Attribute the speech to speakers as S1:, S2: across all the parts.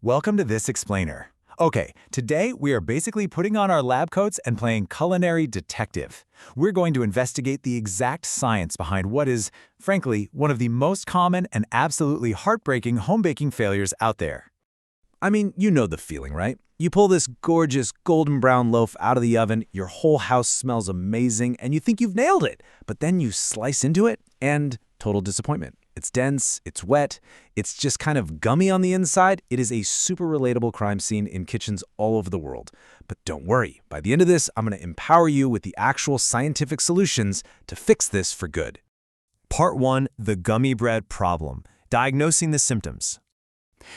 S1: Welcome to This Explainer. Okay, today we are basically putting on our lab coats and playing culinary detective. We're going to investigate the exact science behind what is, frankly, one of the most common and absolutely heartbreaking home baking failures out there.
S2: I mean, you know the feeling, right? You pull this gorgeous golden brown loaf out of the oven, your whole house smells amazing, and you think you've nailed it. But then you slice into it, and total disappointment. It's dense, it's wet, it's just kind of gummy on the inside. It is a super relatable crime scene in kitchens all over the world. But don't worry, by the end of this, I'm going to empower you with the actual scientific solutions to fix this for good.
S3: Part 1, the gummy bread problem, diagnosing the symptoms.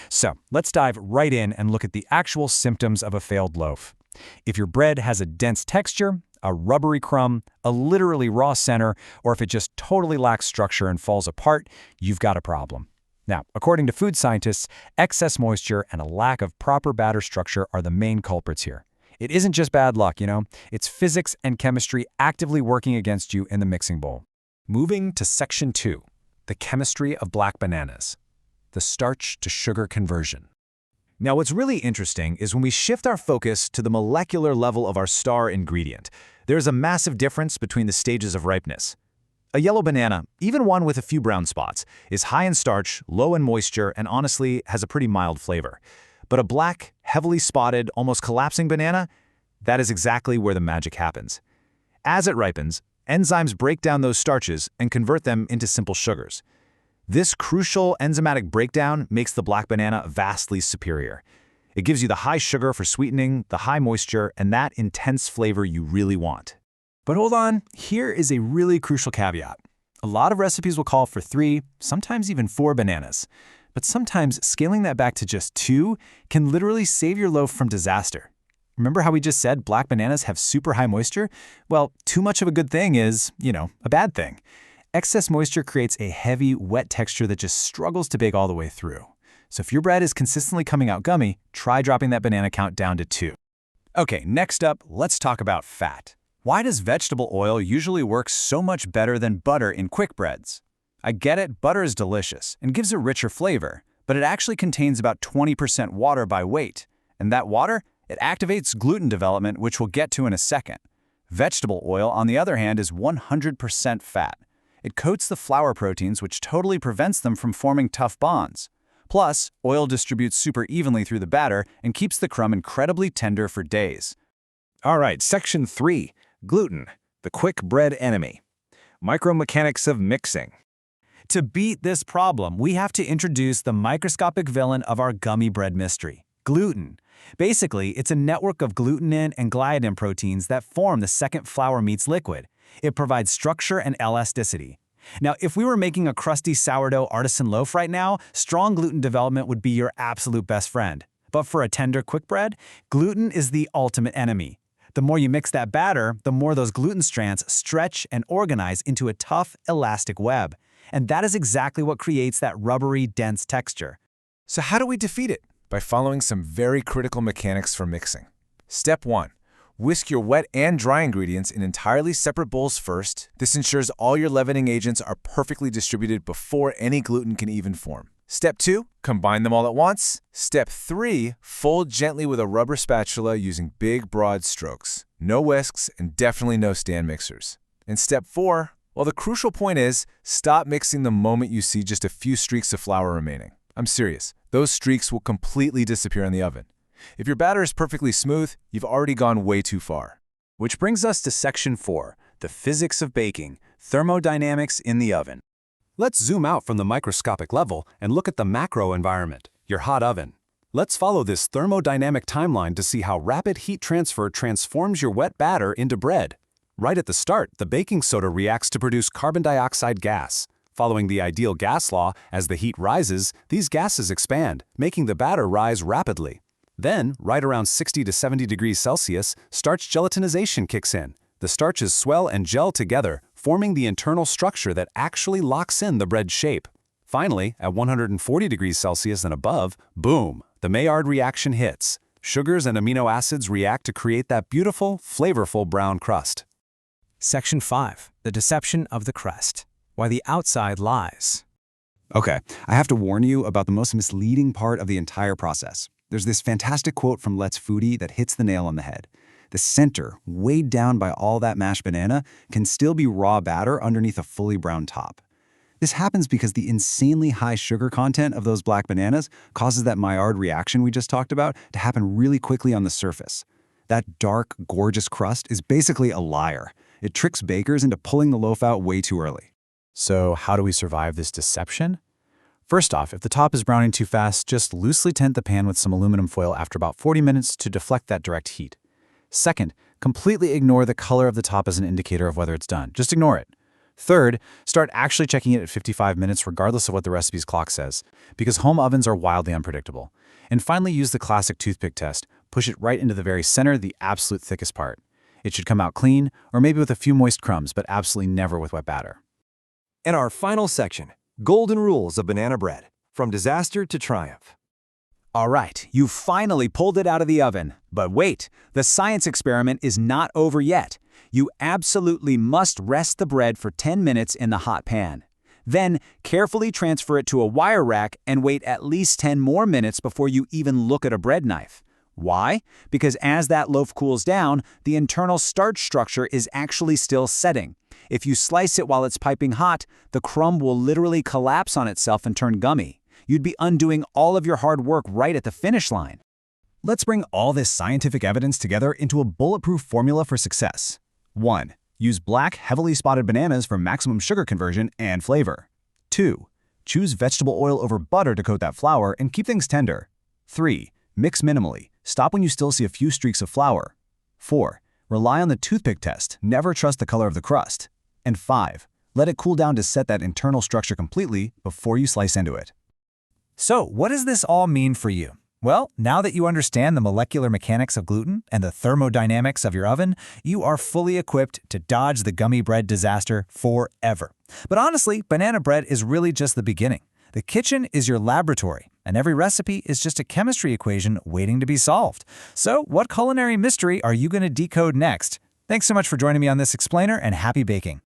S1: So, let's dive right in and look at the actual symptoms of a failed loaf. If your bread has a dense texture, a rubbery crumb, a literally raw center, or if it just totally lacks structure and falls apart, you've got a problem. Now, according to food scientists, excess moisture and a lack of proper batter structure are the main culprits here. It isn't just bad luck, it's physics and chemistry actively working against you in the mixing bowl. Moving to Section 2, the chemistry of black bananas, the starch to sugar conversion. Now, what's really interesting is when we shift our focus to the molecular level of our star ingredient, there's a massive difference between the stages of ripeness. A yellow banana, even one with a few brown spots, is high in starch, low in moisture, and honestly has a pretty mild flavor. But a black, heavily spotted, almost collapsing banana, that is exactly where the magic happens. As it ripens, enzymes break down those starches and convert them into simple sugars. This crucial enzymatic breakdown makes the black banana vastly superior. It gives you the high sugar for sweetening, the high moisture, and that intense flavor you really want. But hold on, here is a really crucial caveat. A lot of recipes will call for 3, sometimes even 4 bananas. But sometimes scaling that back to just 2 can literally save your loaf from disaster. Remember how we just said black bananas have super high moisture? Well, too much of a good thing is, a bad thing. Excess moisture creates a heavy, wet texture that just struggles to bake all the way through. So if your bread is consistently coming out gummy, try dropping that banana count down to 2. Okay, next up, let's talk about fat. Why does vegetable oil usually work so much better than butter in quick breads? I get it, butter is delicious and gives a richer flavor, but it actually contains about 20% water by weight. And that water, it activates gluten development, which we'll get to in a second. Vegetable oil, on the other hand, is 100% fat. It coats the flour proteins, which totally prevents them from forming tough bonds. Plus, oil distributes super evenly through the batter and keeps the crumb incredibly tender for days.
S2: All right, Section 3, gluten, the quick bread enemy. Micromechanics of mixing.
S1: To beat this problem, we have to introduce the microscopic villain of our gummy bread mystery, gluten. Basically, it's a network of glutenin and gliadin proteins that form the second flour meets liquid. It provides structure and elasticity. Now, if we were making a crusty sourdough artisan loaf right now, strong gluten development would be your absolute best friend. But for a tender quick bread, gluten is the ultimate enemy. The more you mix that batter, the more those gluten strands stretch and organize into a tough, elastic web. And that is exactly what creates that rubbery, dense texture.
S2: So how do we defeat it? By following some very critical mechanics for mixing. Step 1. Whisk your wet and dry ingredients in entirely separate bowls first. This ensures all your leavening agents are perfectly distributed before any gluten can even form. Step 2, combine them all at once. Step 3, fold gently with a rubber spatula using big, broad strokes. No whisks and definitely no stand mixers. And step 4, well, the crucial point is, stop mixing the moment you see just a few streaks of flour remaining. I'm serious, those streaks will completely disappear in the oven. If your batter is perfectly smooth, you've already gone way too far.
S1: Which brings us to Section 4, the physics of baking, thermodynamics in the oven. Let's zoom out from the microscopic level and look at the macro environment, your hot oven. Let's follow this thermodynamic timeline to see how rapid heat transfer transforms your wet batter into bread. Right at the start, the baking soda reacts to produce carbon dioxide gas. Following the ideal gas law, as the heat rises, these gases expand, making the batter rise rapidly. Then, right around 60 to 70 degrees Celsius, starch gelatinization kicks in. The starches swell and gel together, forming the internal structure that actually locks in the bread shape. Finally, at 140 degrees Celsius and above, boom, the Maillard reaction hits. Sugars and amino acids react to create that beautiful, flavorful brown crust. Section 5, the deception of the crust. Why the outside lies. Okay, I have to warn you about the most misleading part of the entire process.
S4: There's this fantastic quote from Let's Foodie that hits the nail on the head. The center, weighed down by all that mashed banana, can still be raw batter underneath a fully browned top. This happens because the insanely high sugar content of those black bananas causes that Maillard reaction we just talked about to happen really quickly on the surface. That dark, gorgeous crust is basically a liar. It tricks bakers into pulling the loaf out way too early.
S1: So how do we survive this deception? First off, if the top is browning too fast, just loosely tent the pan with some aluminum foil after about 40 minutes to deflect that direct heat. Second, completely ignore the color of the top as an indicator of whether it's done. Just ignore it. Third, start actually checking it at 55 minutes regardless of what the recipe's clock says, because home ovens are wildly unpredictable. And finally, use the classic toothpick test. Push it right into the very center, the absolute thickest part. It should come out clean, or maybe with a few moist crumbs, but absolutely never with wet batter.
S5: And our final section, Golden Rules of Banana Bread, from disaster to triumph.
S6: All right, you finally pulled it out of the oven. But wait, the science experiment is not over yet. You absolutely must rest the bread for 10 minutes in the hot pan. Then, carefully transfer it to a wire rack and wait at least 10 more minutes before you even look at a bread knife. Why? Because as that loaf cools down, the internal starch structure is actually still setting. If you slice it while it's piping hot, the crumb will literally collapse on itself and turn gummy. You'd be undoing all of your hard work right at the finish line.
S3: Let's bring all this scientific evidence together into a bulletproof formula for success. 1. Use black, heavily spotted bananas for maximum sugar conversion and flavor. 2. Choose vegetable oil over butter to coat that flour and keep things tender. 3. Mix minimally. Stop when you still see a few streaks of flour. 4. Rely on the toothpick test. Never trust the color of the crust. And 5. Let it cool down to set that internal structure completely before you slice into it.
S1: So, what does this all mean for you? Well, now that you understand the molecular mechanics of gluten and the thermodynamics of your oven, you are fully equipped to dodge the gummy bread disaster forever. But honestly, banana bread is really just the beginning. The kitchen is your laboratory, and every recipe is just a chemistry equation waiting to be solved. So, what culinary mystery are you going to decode next? Thanks so much for joining me on this explainer, and happy baking.